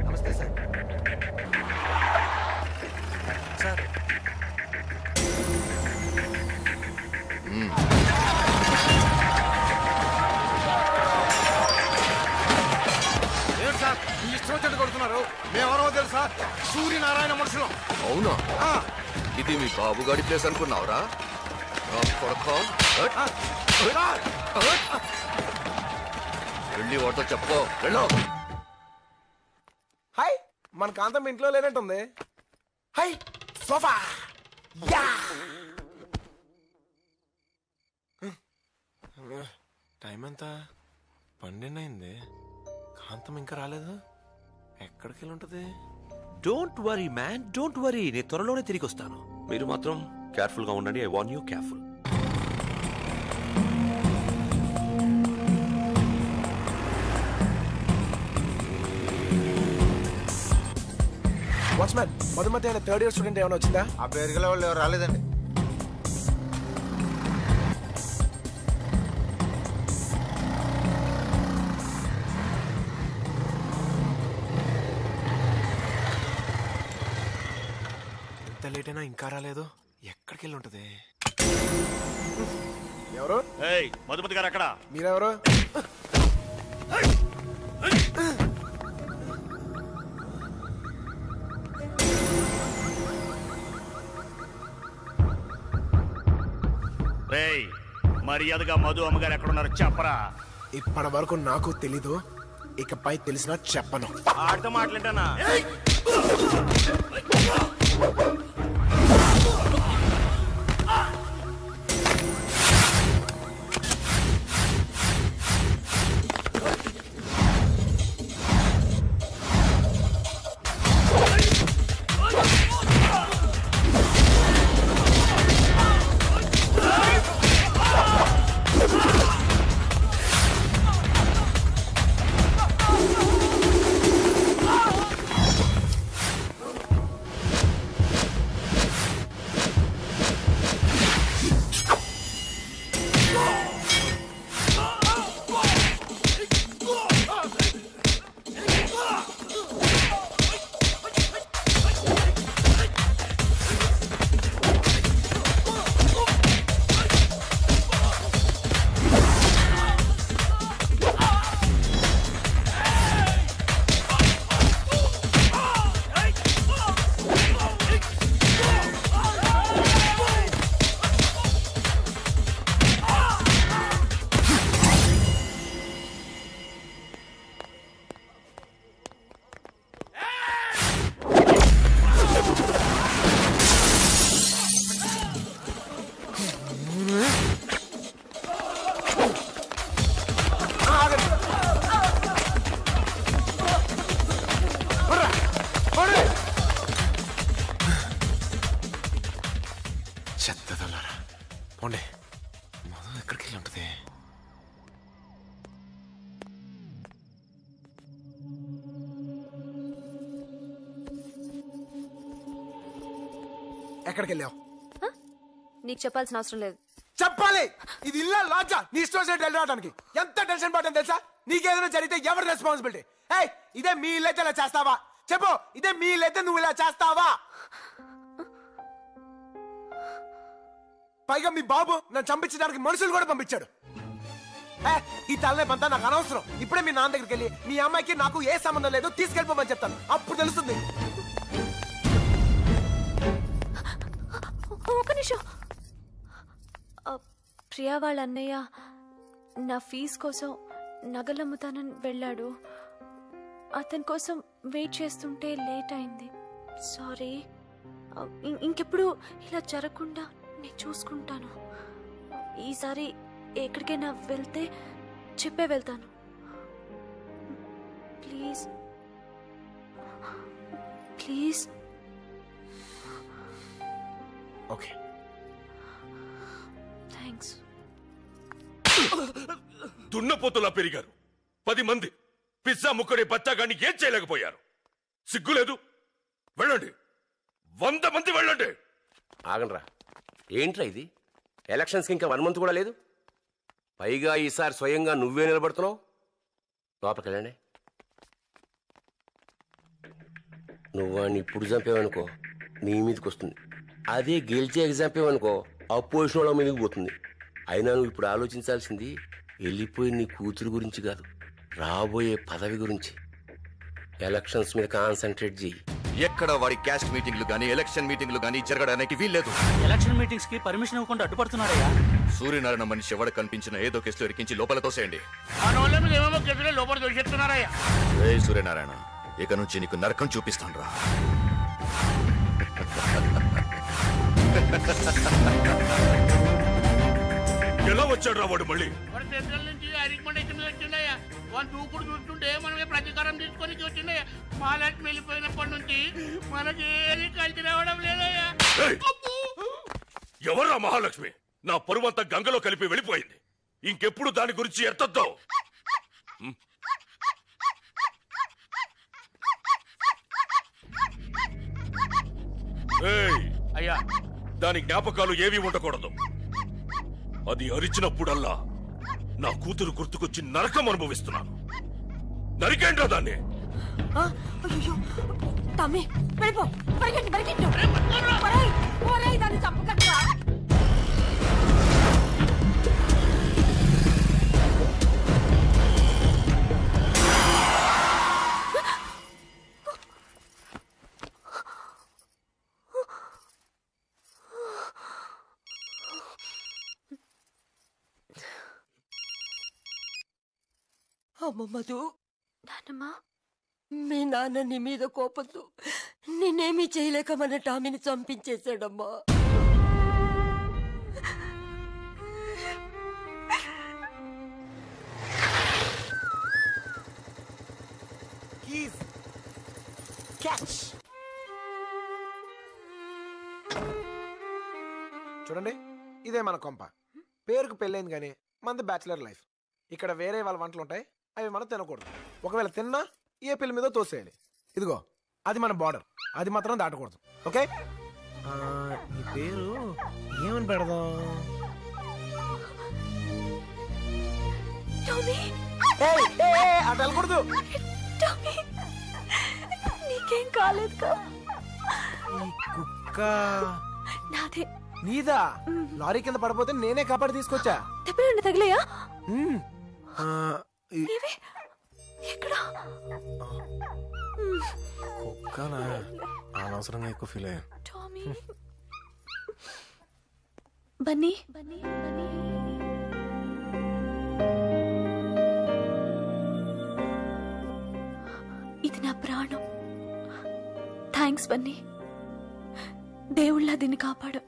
నమస్తే sir. Sir ఏం sir ఈ ఇష్టం కొడుతున్నారు? మేమెవరో తెలుసా? సూర్యనారాయణ మనుషులు. అవునా? ఇది మీ బాబుగాడి ప్లేస్ అనుకున్నావురా? వెళ్ళి వాటితో చెప్పుకో. వెళ్ళు. హాయ్, మన కాంతం ఇంట్లో లేనట్టుంది. Hi, sofa. టైం ఎంత? 12 అయింది. కాంతం ఇంకా రాలేదు. ఎక్కడికి వెళ్ళి ఉంటది? Don't worry man, don't worry. నేను త్వరలోనే తిరిగి వస్తాను. మీరు మాత్రం కేర్ఫుల్ గా ఉండండి. I want you careful. Watchman, Madhumati అయిన 3rd year స్టూడెంట్ ఏమైనా వచ్చిందా? ఆ పేరుగల వాళ్ళు ఎవరు రాలేదండి. ఎంత లేట్ అయినా ఇంకా రాలేదు. ఎక్కడికి వెళ్ళి ఉంటది? ఎవరు? మధుమతి గారు అక్కడ. మీరెవరు? మర్యాదగా మధు అమ్మగారు ఎక్కడున్నారు చెప్పరా. ఇప్పటి వరకు నాకు తెలీదు, ఇకపై తెలిసినా చెప్పను. ఆడితో మాట్లాంటానా? చెత్తదల్లారా పోండి. మధు ఎక్కడికి వెళ్ళి ఉంటది? ఎక్కడికి వెళ్ళావు? నీకు చెప్పాల్సిన అవసరం లేదు. చెప్పాలి. ఇది ఇల్లా లాడ్జా? నీ ఇష్టం వెళ్ళడానికి ఎంత టెన్షన్ పడ్డాను తెలుసా? నీకేదైనా జరిగితే ఎవరి రెస్పాన్సిబిలిటీ? ఇదే మీ ఇల్లు అయితే ఇలా చేస్తావా? చెప్పు, ఇదే మీ ఇల్లు అయితే నువ్వు ఇలా చేస్తావా? పైగా మీ బాబు నన్ను చంపించడానికి మనుషులు కూడా పంపించాడు. ఈ తలనేపంతా నాకు అనవసరం. ఇప్పుడే మీ నాన్న దగ్గరికి వెళ్ళి మీ అమ్మాయికి నాకు ఏ సంబంధం లేదు తీసుకెళ్ళిపోమని చెప్తాను. అప్పుడు తెలుస్తుంది. ఒక నిమిషం. ప్రియా వాళ్ళ అన్నయ్య నా ఫీజు కోసం నగలమ్ముతానని వెళ్ళాడు. అతని కోసం వెయిట్ చేస్తుంటే లేట్ అయింది. సారీ. ఇంకెప్పుడు ఇలా జరగకుండా నేను చూసుకుంటాను. ఈసారి ఎక్కడికైనా వెళ్తే చెప్పే వెళ్తాను. Please please. Okay, thanks. దున్నపోతులా పెరిగారు. 10 మంది పిజ్జా ముక్కడి బచ్చాగాన్ని ఏం చేయలేకపోయారు. సిగ్గులేదు? వెళ్ళండి, 100 మంది వెళ్ళండి. ఆగండ్రా, ఏంట్రా ఇది? ఎలక్షన్స్కి ఇంకా 1 మంత్ కూడా లేదు. పైగా ఈసారి స్వయంగా నువ్వే నిలబడుతున్నావు. లోపలికి వెళ్ళండి. నువ్వు వాడిని ఇప్పుడు చంపావనుకో నీ మీదకి వస్తుంది. అదే గెలిచే చంపావనుకో అపోజిషన్ వాళ్ళ మీదకి పోతుంది. అయినా నువ్వు ఇప్పుడు ఆలోచించాల్సింది వెళ్ళిపోయి నీ కూతురు గురించి కాదు, రాబోయే పదవి గురించి. ఎలక్షన్స్ మీద కాన్సన్ట్రేట్ చేయి. ఎక్కడ వాడి క్యాస్ట్ మీటింగ్లు గానీ ఎలక్షన్ మీటింగ్లు గానీ జరగడానికి వీల్లేదు. ఎలక్షన్ మీటింగ్స్ కి పర్మిషన్ ఇవ్వకుండా అడ్డుపడుతున్నారయ్యా. సూర్యనారాయణ మనిషి ఎవడ కనిపించిన ఏదో కేసులో ఇరికించి లోపల తోసేయండి. ఏయ్ సూర్యనారాయణ, ఇక నుంచి నీకు నరకం చూపిస్తాను రా. ఎలా వచ్చాడు రా వాడు మళ్ళీ? దూకుడు చూస్తుంటే మనమే ప్రతీకారం తీసుకొని వచ్చిందయ్యా. మహాలక్ష్మి వెళ్ళిపోయినప్పటి నుంచి మనకి ఏది కలిసి రావడం లేదయ్యా. ఎవర్రా మహాలక్ష్మి? నా పరువంతా గంగలో కలిపి వెళ్ళిపోయింది. ఇంకెప్పుడు దాని గురించి ఎత్తద్దు. అయ్యా, దాని జ్ఞాపకాలు ఏవి ఉండకూడదు. అది అరిచినప్పుడల్లా నా కూతురు గుర్తుకొచ్చి నరకం అనుభవిస్తున్నాను. నరికేంట్రా దాన్ని? అమ్మ మధు, నానమ్మా, మీ నాన్న నీ మీద కోపంతో నేనేమీ చేయలేక మన టామీని చంపించేశాడమ్మా. చూడండి, ఇదే మన కొంప. పేరుకు పెళ్ళైంది కానీ మనది బ్యాచిలర్ లైఫ్. ఇక్కడ వేరే వాళ్ళ వంటలు ఉంటాయి, అవి మనం తినకూడదు. ఒకవేళ తిన్నా ఏ పిల్ల మీద తోసేయాలి. ఇదిగో అది మన బార్డర్, అది మాత్రం దాటకూడదు. ఓకే? నీ పేరు ఏమని పెడదాం? అటు వెళ్ళకూడదు. నీకేం కాలేదు. కుక్క నాదే. నీదా? లారీ కింద పడిపోతే నేనే కాపాడి తీసుకొచ్చా. దెబ్బలు తగిలేయా? కుక్కనా? అనవసరంగా ఎక్కువ ఫీల్ అయ్యా. బన్నీ, ఇది నా ప్రాణం. థ్యాంక్స్ బన్నీ, దేవుళ్ళ దీన్ని కాపాడు.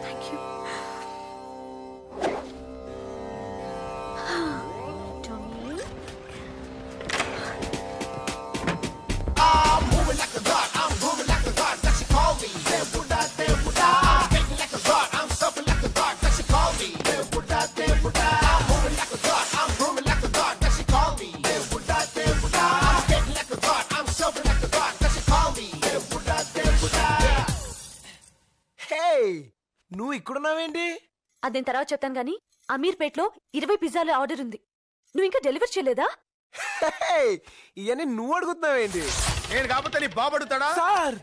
Thank you. నువ్వు ఇక్కడున్నావేంటి? అదేం తర్వాత చెప్తాను గానీ, అమీర్పేట్లో 20 పిజ్జాల ఆర్డర్ ఉంది. నువ్వు ఇంకా డెలివర్ చేయలేదా? ఇవన్నీ నువ్వు అడుగుతున్నావేంటి? నేను కాకపోతే నీ బాబు అడుగుతాడా? సార్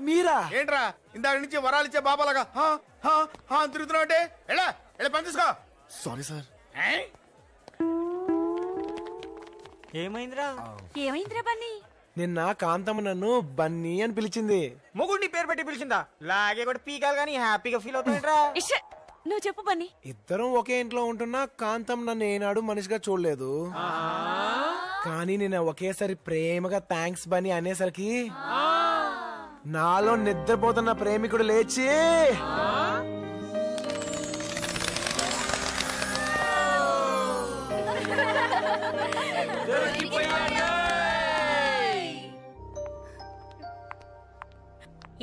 మీరా? ఏంట్రా ఇందాక నుంచి వరాలు ఇచ్చే బాబాలాగా తిరుగుతున్నావు? ఎలా పని తీసుకో. Sorry sir. ఏమైందిరా? ఏమైందిరా బన్నీ? నిన్న కాంతమ్మ నన్ను బన్నీ అని పిలిచింది. మొగుడిని పేరు పెట్టి పిలిచిందా? లాగే కూడా పీకాలు కానీ హ్యాపీగా ఫీల్ అవుతాయంట్రా. నువ్వు చెప్పు బన్నీ. ఇద్దరం ఒకే ఇంట్లో ఉంటున్నా కాంతం నన్ను ఏనాడు మనిషిగా చూడలేదు. కానీ నేను ఒకేసారి ప్రేమగా థ్యాంక్స్ బన్నీ అనేసరికి నాలో నిద్రపోతున్న ప్రేమికుడు లేచి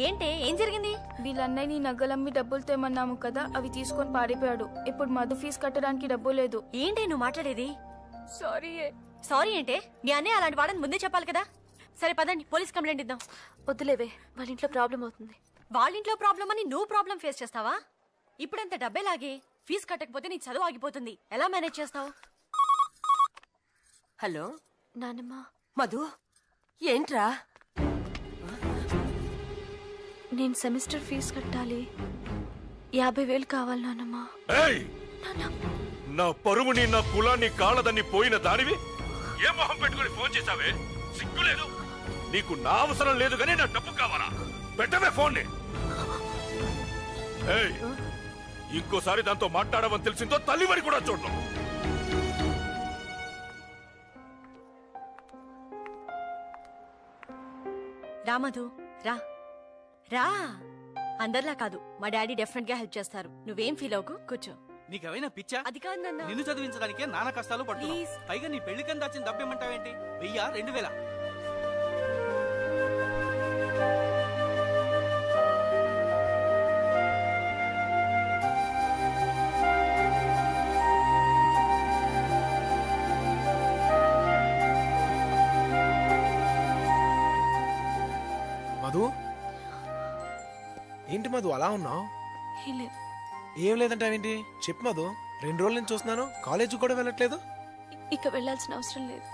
ఏంటే, ఏం జరిగింది? వీళ్ళన్నయ్య నీ నగలమ్మి డబ్బులు తెమ్మన్నాము కదా, అవి తీసుకొని పారిపోయాడు. ఇప్పుడు మధు ఫీజు కట్టడానికి డబ్బు లేదు. ఏంటి నువ్వు మాట్లాడేది? సారీ. సారీ ఏంటే? మీ అన్నయ్య అలాంటి వాడని ముందే చెప్పాలి కదా. సరే పదండి, పోలీస్ కంప్లైంట్ ఇద్దాం. వద్దులేవే, వాళ్ళ ఇంట్లో ప్రాబ్లం అవుతుంది. వాళ్ళ ఇంట్లో ప్రాబ్లం అని నువ్వు ప్రాబ్లం ఫేస్ చేస్తావా? ఇప్పుడంత డబ్బే లాగే ఫీజు కట్టకపోతే నీ చదువు ఆగిపోతుంది. ఎలా మేనేజ్ చేస్తావు? హలో నానమ్మ. మధు, ఏంట్రా? నేను సెమిస్టర్ ఫీజు కట్టాలి. 50,000 కావాలి నానమ్మ. నా పరువుని నా కులాన్ని కాళ్ళదని పోయిన దానివి ఏ మొహం పెట్టుకుని ఫోన్ చేశావే? సిగ్గులేదు నీకు? నా అవసరం లేదు కానీ నా డబ్బు కావాలా? పెట్టవే ఫోన్ ని. ఇంకోసారి దాంతో మాట్లాడమని తెలిసిందో తల్లివని కూడా చూడను. రా మధు, రా రా. అందరిలా కాదు, మా డాడీ డెఫినెట్ గా హెల్ప్ చేస్తారు. నువ్వేం ఫీల్ అవ్వకు, కూర్చో. నీకేమైనా పిచ్చా? అది కాదు నాన్న. నిన్ను చదివించడానికే నానా కష్టాలు పడుతున్నావు. పైగా నీ పెళ్లి కింద వచ్చిన దబ్బేమంటావేంటి? 1000, 2000? మధు, ఏంటి మధు అలా ఉన్నావు? ఏం లేదంటావేంటి? చెప్పు మధు. 2 రోజుల నుంచి చూస్తున్నాను, కాలేజీ కూడా వెళ్ళట్లేదు. ఇక వెళ్ళాల్సిన అవసరం లేదు.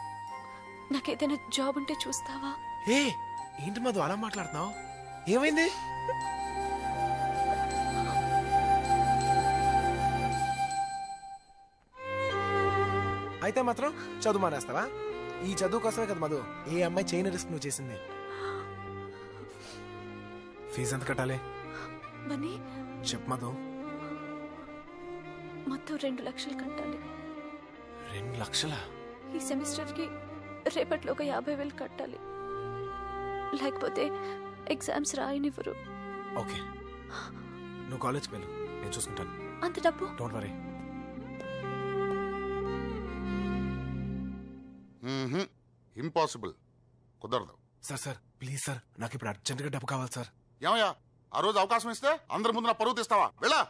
నాకేదైనా జాబ్ ఉంటే చూస్తావా? ఏంటి మధు అలా మాట్లాడుతున్నావు? ఏమైంది? అయితే మాత్రం చదువు మానేస్తావా? ఈ చదువు కోసమే కదా మధు ఏ అమ్మాయి చేయని రిస్క్ నువ్వు చేసింది. ఫీజు ఎంత కట్టాలి? చెప్పు మధు. మొత్తం 2 లక్షలు కట్టాలి. 2 లక్షలా? ఈ సెమిస్టర్ కి రేపట్లోగా 50,000 కట్టాలి. లేకపోతే ఎగ్జామ్స్ రాయనివ్వరు. ఓకే, నువ్వు కాలేజ్కి వెళ్ళు, నేను చూసుకుంటాను. అంత డబ్బు? Don't worry. ఇంపాసిబుల్, కుదరదు. సార్ ప్లీజ్ సార్, నాకు ఇప్పుడు అర్జెంటుగా డబ్బు కావాలి సార్. ఏమయ్యా, ఆ రోజు అవకాశం ఇస్తే అందరి ముందు నా పరువు తీస్తావా? వెళ్ళా.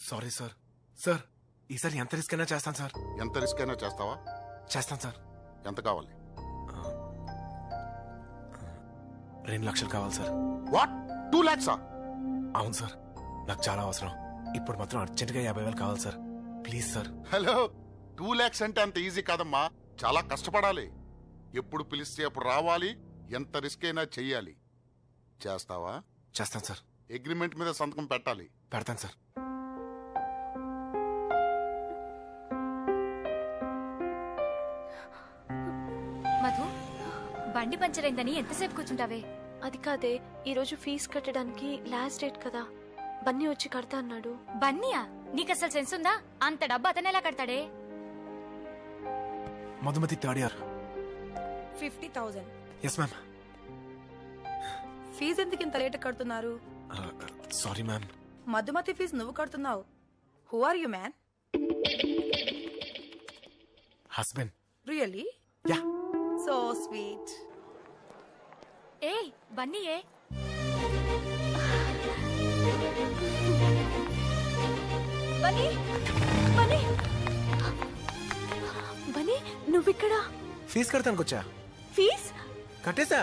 Sorry sir. సార్ ఈసారి ఎంత రిస్క్ అయినా చేస్తాను సార్. ఎంత రిస్క్ అయినా చేస్తావా? చేస్తాను సార్. ఎంత కావాలి? 2 లక్షలు కావాలి సార్. What, 2 lakhs? అవును సార్, నాకు చాలా అవసరం. ఇప్పుడు మాత్రం అర్జెంటుగా 50,000 కావాలి sir. Please sir. Hello, 2 lakhs అంటే అంత ఈజీ కాదమ్మా, చాలా కష్టపడాలి. ఎప్పుడు పిలిస్తే అప్పుడు రావాలి, ఎంత రిస్క్ అయినా చెయ్యాలి. చేస్తావా? చేస్తాను సార్. అగ్రిమెంట్ మీద సంతకం పెట్టాలి. పెడతాను సార్. మధు, బండి పంచర్ అయిందని ఎంతసేపు కూర్చుంటావే? అది కాదే, ఈరోజు ఫీజు కట్టడానికి లాస్ట్ డేట్ కదా. బన్నీ వచ్చి కడతా అన్నాడు. బన్నీయా? నీకు అసలు సెన్స్ ఉందా? అంత డబ్బు అతను ఎలా కడతాడే? Madhumathi 3rd year. 50,000. Yes ma'am. Fees ఎందుకు ఇంత లేట్ కడుతున్నారు? Sorry ma'am. మధుమతి ఫీజు నువ్వు కడుతున్నావు. Who are you man? Husband. Really? Yeah. So sweet. ఏ బన్నీ ఏ? బన్నీ, బన్నీ, బన్నీ, నువ్విక్కడ? ఫీజు కడతానికి వచ్చా. ఫీజ్ కట్టేసా.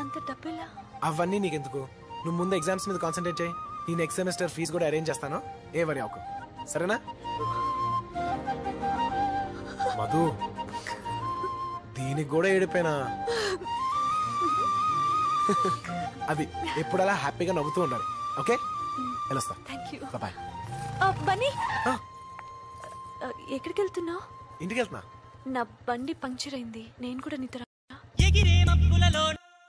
అంత డబ్బులా? అవన్నీ నీకెందుకు, నువ్వు ముందు ఎగ్జామ్స్ మీద కాన్సన్ట్రేట్ చేయి. ఈ నెక్స్ట్ సెమిస్టర్ ఫీజు కూడా అరేంజ్ చేస్తాను, ఏ వరి అవ్వకు, సరేనా? మధు, దీనికి కూడా ఏడిపోయినా. అది ఎప్పుడు అలా హ్యాపీగా నవ్వుతూ ఉండాలి. ఓకే, వెళ్ళొస్తా. బాయ్. బన్నీ, ఎక్కడికి వెళ్తున్నావు? ఇంటికి వెళ్తున్నా. నా బండి పంక్చర్ అయింది, నేను కూడా నీతో.